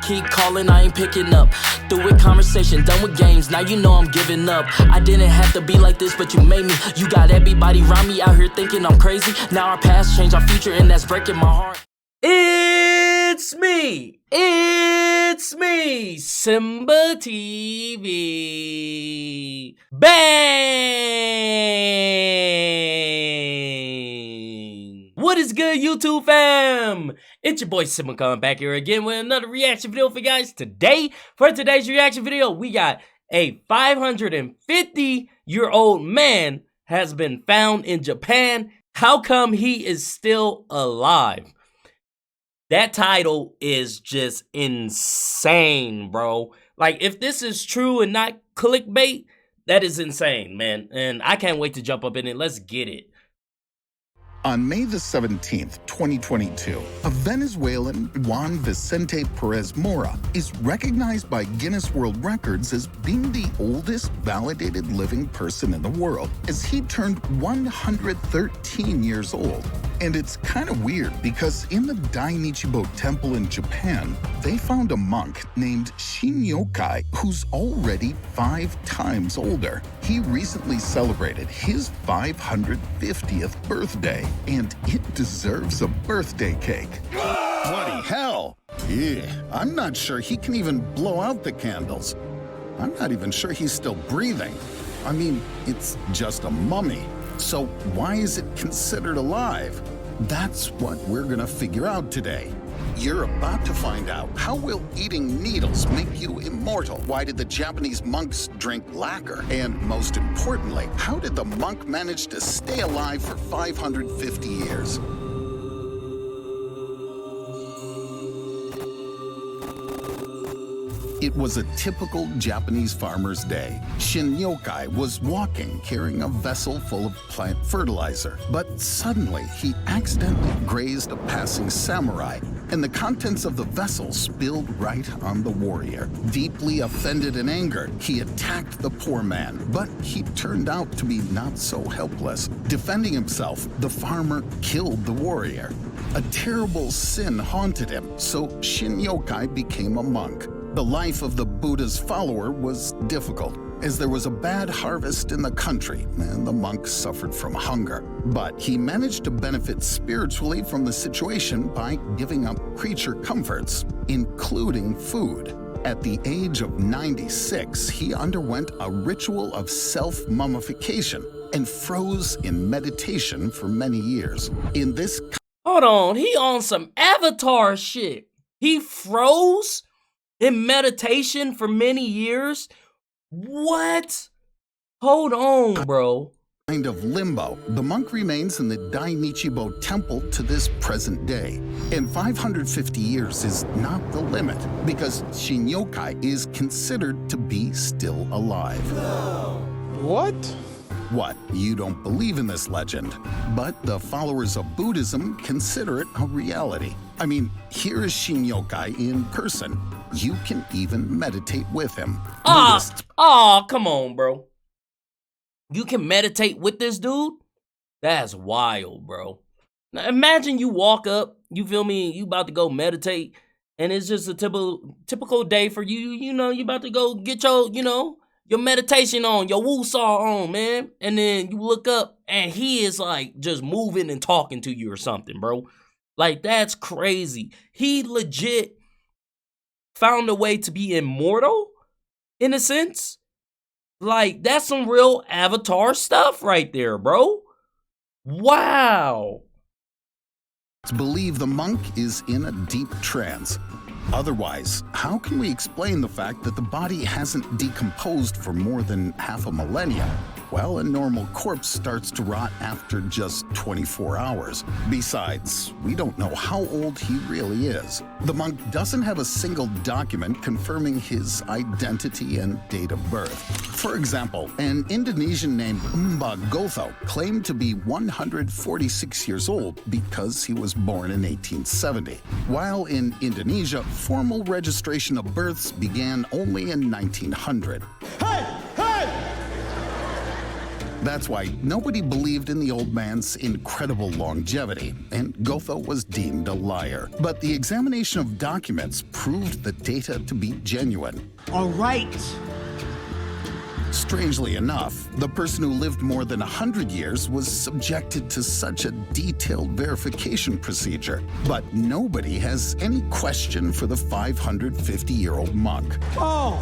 keep calling, I ain't picking up. Through with conversation, done with games, now you know I'm giving up. I didn't have to be like this, but you made me. You got everybody around me out here thinking I'm crazy. Now our past change our future, and that's breaking my heart. It's me, SimbaTv. Bang! What is good, YouTube fam? It's your boy Simba coming back here again with another reaction video for you guys. Today, for today's reaction video, we got a 550-year-old man has been found in Japan. How come he is still alive? That title is just insane, bro. Like, if this is true and not clickbait, that is insane, man. And I can't wait to jump up in it. Let's get it. On May the 17th, 2022, a Venezuelan, Juan Vicente Perez Mora, is recognized by Guinness World Records as being the oldest validated living person in the world, as he turned 113 years old. And it's kind of weird because in the Dainichibo temple in Japan, they found a monk named Shinyokai who's already 5 times older. He recently celebrated his 550th birthday, and it deserves a birthday cake. Bloody hell! Yeah, I'm not sure he can even blow out the candles. I'm not even sure he's still breathing. I mean, it's just a mummy. So why is it considered alive? That's what we're gonna figure out today. You're about to find out, how will eating needles make you immortal? Why did the Japanese monks drink lacquer? And most importantly, how did the monk manage to stay alive for 550 years? It was a typical Japanese farmer's day. Shinyokai was walking, carrying a vessel full of plant fertilizer. But suddenly, he accidentally grazed a passing samurai, and the contents of the vessel spilled right on the warrior. Deeply offended and angered, he attacked the poor man, but he turned out to be not so helpless. Defending himself, the farmer killed the warrior. A terrible sin haunted him, so Shinyokai became a monk. The life of the Buddha's follower was difficult, as there was a bad harvest in the country and the monk suffered from hunger. But he managed to benefit spiritually from the situation by giving up creature comforts, including food. At the age of 96, he underwent a ritual of self-mummification and froze in meditation for many years. In this— Hold on, he on some Avatar shit. He froze in meditation for many years? What? Hold on, bro. Kind of limbo, the monk remains in the Dainichibo temple to this present day. And 550 years is not the limit, because Shinyokai is considered to be still alive. What? What? You don't believe in this legend? But the followers of Buddhism consider it a reality. I mean, here is Shinyokai in person. You can even meditate with him. Come on, bro. You can meditate with this dude? That's wild, bro. Now imagine you walk up, you feel me, you about to go meditate, and it's just a typical day for you. You know, you about to go get your, your meditation on, your woo-saw on, man. And then you look up, and he is like just moving and talking to you or something, bro. Like, that's crazy. He legit found a way to be immortal, in a sense. Like, that's some real Avatar stuff right there, bro. Wow. Believe the monk is in a deep trance. Otherwise, how can we explain the fact that the body hasn't decomposed for more than half a millennia? Well, a normal corpse starts to rot after just 24 hours. Besides, we don't know how old he really is. The monk doesn't have a single document confirming his identity and date of birth. For example, an Indonesian named Gotho claimed to be 146 years old because he was born in 1870, while in Indonesia, formal registration of births began only in 1900. That's why nobody believed in the old man's incredible longevity, and Gotha was deemed a liar. But the examination of documents proved the data to be genuine. All right. Strangely enough, the person who lived more than 100 years was subjected to such a detailed verification procedure. But nobody has any question for the 550-year-old monk. Oh.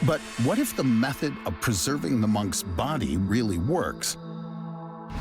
But what if the method of preserving the monk's body really works?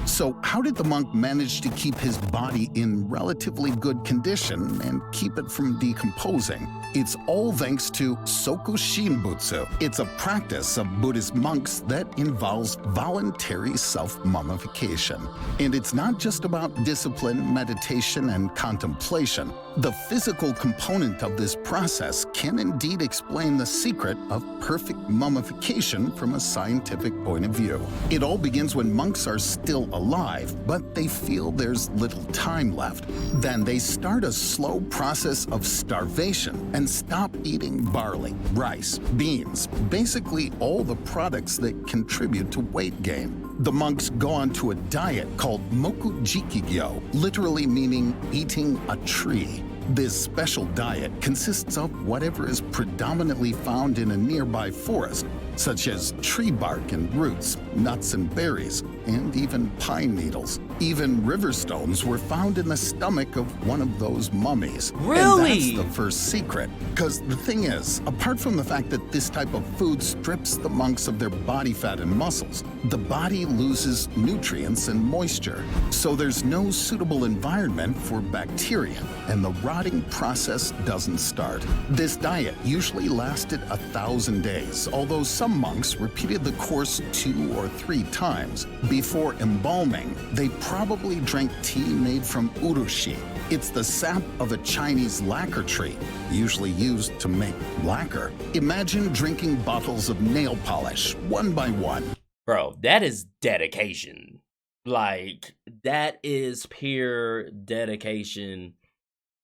So how did the monk manage to keep his body in relatively good condition and keep it from decomposing? It's all thanks to Soku Shinbutsu. It's a practice of Buddhist monks that involves voluntary self-mummification. And it's not just about discipline, meditation, and contemplation. The physical component of this process can indeed explain the secret of perfect mummification from a scientific point of view. It all begins when monks are still alive, but they feel there's little time left. Then they start a slow process of starvation and stop eating barley, rice, beans, basically all the products that contribute to weight gain. The monks go on to a diet called Mokujikigyo, literally meaning eating a tree. This special diet consists of whatever is predominantly found in a nearby forest, such as tree bark and roots, nuts and berries, and even pine needles. Even river stones were found in the stomach of one of those mummies. Really? And that's the first secret. Because the thing is, apart from the fact that this type of food strips the monks of their body fat and muscles, the body loses nutrients and moisture. So there's no suitable environment for bacteria, and the rotting process doesn't start. This diet usually lasted 1,000 days, although some monks repeated the course 2 or 3 times. Before embalming, they probably drank tea made from urushi. It's the sap of a Chinese lacquer tree, usually used to make lacquer. Imagine drinking bottles of nail polish, one by one. Bro, that is dedication. Like, that is pure dedication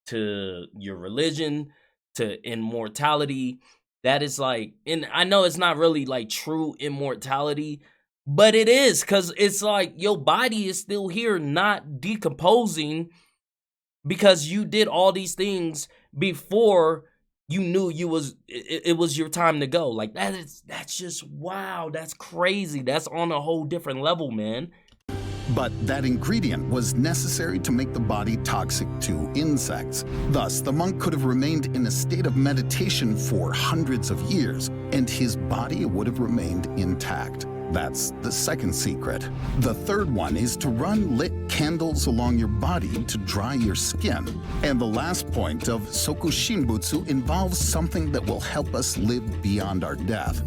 to your religion, to immortality. That is like, and I know it's not really like true immortality, but it is, because it's like your body is still here, not decomposing, because you did all these things before you knew it was your time to go. Like, that's just, wow, that's crazy. That's on a whole different level, man. But that ingredient was necessary to make the body toxic to insects. Thus, the monk could have remained in a state of meditation for hundreds of years, and his body would have remained intact. That's the second secret. The third one is to run lit candles along your body to dry your skin. And the last point of Soku Shinbutsu involves something that will help us live beyond our death.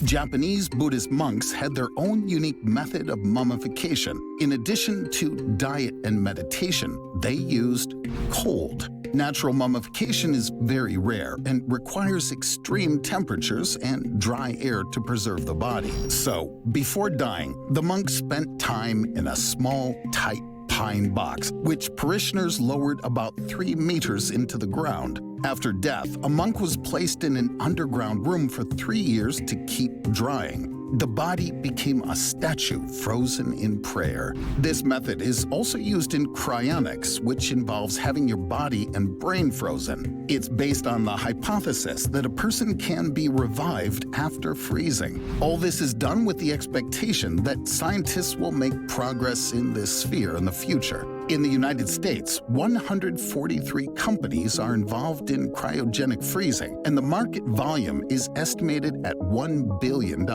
Japanese Buddhist monks had their own unique method of mummification. In addition to diet and meditation, they used cold. Natural mummification is very rare and requires extreme temperatures and dry air to preserve the body. So, before dying, the monks spent time in a small, tight pine box, which parishioners lowered about 3 meters into the ground. After death, a monk was placed in an underground room for 3 years to keep drying. The body became a statue frozen in prayer. This method is also used in cryonics, which involves having your body and brain frozen. It's based on the hypothesis that a person can be revived after freezing. All this is done with the expectation that scientists will make progress in this sphere in the future. In the United States, 143 companies are involved in cryogenic freezing, and the market volume is estimated at $1 billion.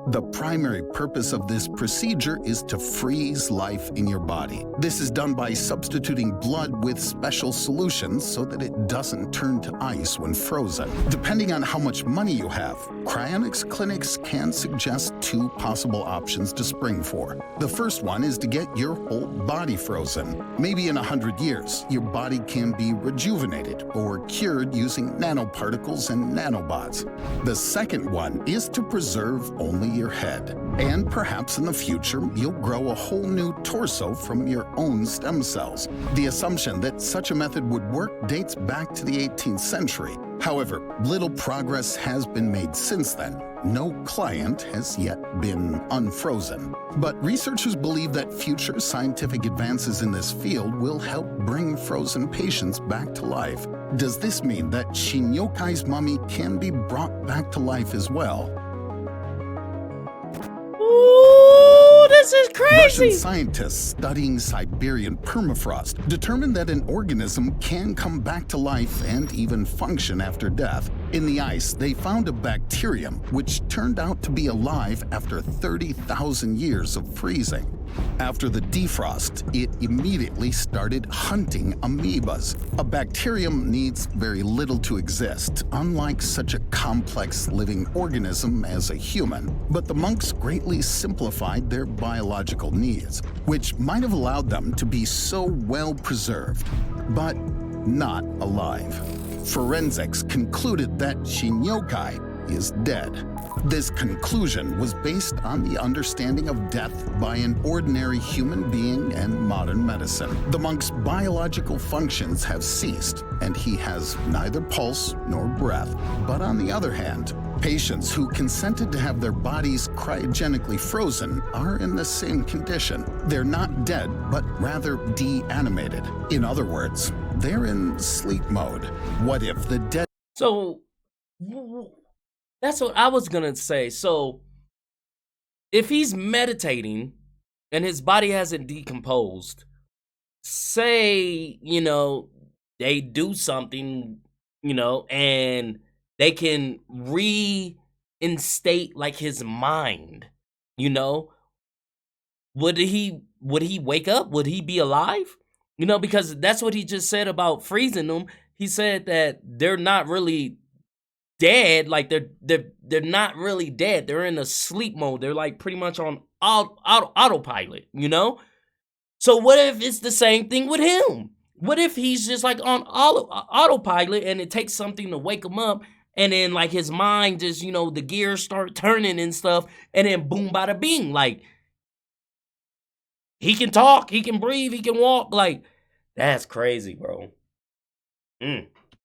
The primary purpose of this procedure is to freeze life in your body. This is done by substituting blood with special solutions so that it doesn't turn to ice when frozen. Depending on how much money you have, cryonics clinics can suggest 2 possible options to spring for. The first one is to get your whole body frozen. Maybe in 100 years, your body can be rejuvenated or cured using nanoparticles and nanobots. The second one is to preserve only your head. And perhaps in the future, you'll grow a whole new torso from your own stem cells. The assumption that such a method would work dates back to the 18th century. However, little progress has been made since then. No client has yet been unfrozen. But researchers believe that future scientific advances in this field will help bring frozen patients back to life. Does this mean that Shinyokai's mummy can be brought back to life as well? Ooh, this is crazy! Russian scientists studying Siberian permafrost determined that an organism can come back to life and even function after death. In the ice, they found a bacterium which turned out to be alive after 30,000 years of freezing. After the defrost, it immediately started hunting amoebas. A bacterium needs very little to exist, unlike such a complex living organism as a human. But the monks greatly simplified their biological needs, which might have allowed them to be so well preserved, but not alive. Forensics concluded that Shinyokai is dead. This conclusion was based on the understanding of death by an ordinary human being and modern medicine. The monk's biological functions have ceased, and he has neither pulse nor breath. But on the other hand, patients who consented to have their bodies cryogenically frozen are in the same condition. They're not dead, but rather deanimated. In other words, they're in sleep mode. What if the dead... So, that's what I was gonna say. So, if he's meditating and his body hasn't decomposed, say, you know, they do something, you know, and they can reinstate like his mind, you know, would he wake up? Would he be alive? You know, because that's what he just said about freezing them. He said that they're not really dead, like they're not really dead. They're in a sleep mode. They're like pretty much on autopilot, you know? So what if it's the same thing with him? What if he's just like on autopilot and it takes something to wake him up, and then like his mind just, you know, the gears start turning and stuff, and then boom, bada bing, like he can talk, he can breathe, he can walk. Like, that's crazy, bro.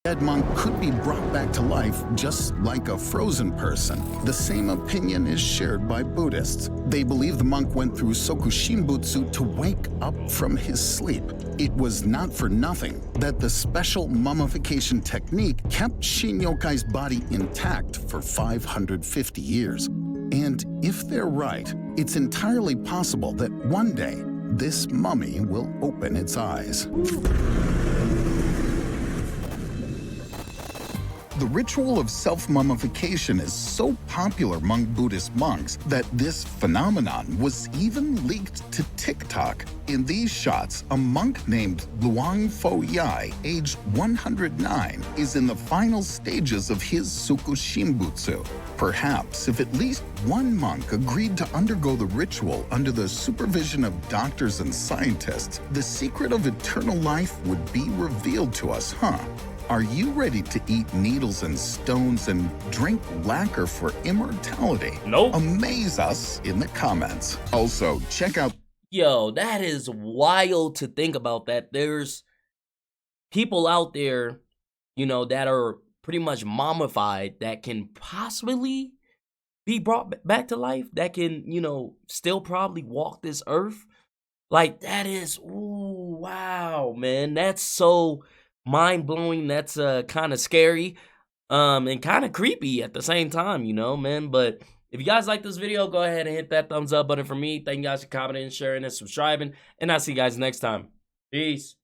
Dead monk could be brought back to life just like a frozen person. The same opinion is shared by Buddhists. They believe the monk went through sokushinbutsu to wake up from his sleep. It was not for nothing that the special mummification technique kept Shinyokai's body intact for 550 years. And if they're right, it's entirely possible that one day this mummy will open its eyes. The ritual of self-mummification is so popular among Buddhist monks that this phenomenon was even leaked to TikTok. In these shots, a monk named Luang Fo Yai, aged 109, is in the final stages of his Sukushinbutsu. Perhaps if at least one monk agreed to undergo the ritual under the supervision of doctors and scientists, the secret of eternal life would be revealed to us, huh? Are you ready to eat needles and stones and drink lacquer for immortality? Nope. Amaze us in the comments. Also, check out... Yo, that is wild to think about, that there's people out there, you know, that are pretty much mummified that can possibly be brought back to life, that can, you know, still probably walk this earth. Like, that is, ooh, wow, man. That's so mind-blowing. That's kind of scary and kind of creepy at the same time, you know, man. But if you guys like this video, go ahead and hit that thumbs up button for me. Thank you guys for commenting, sharing, and subscribing, and I'll see you guys next time. Peace.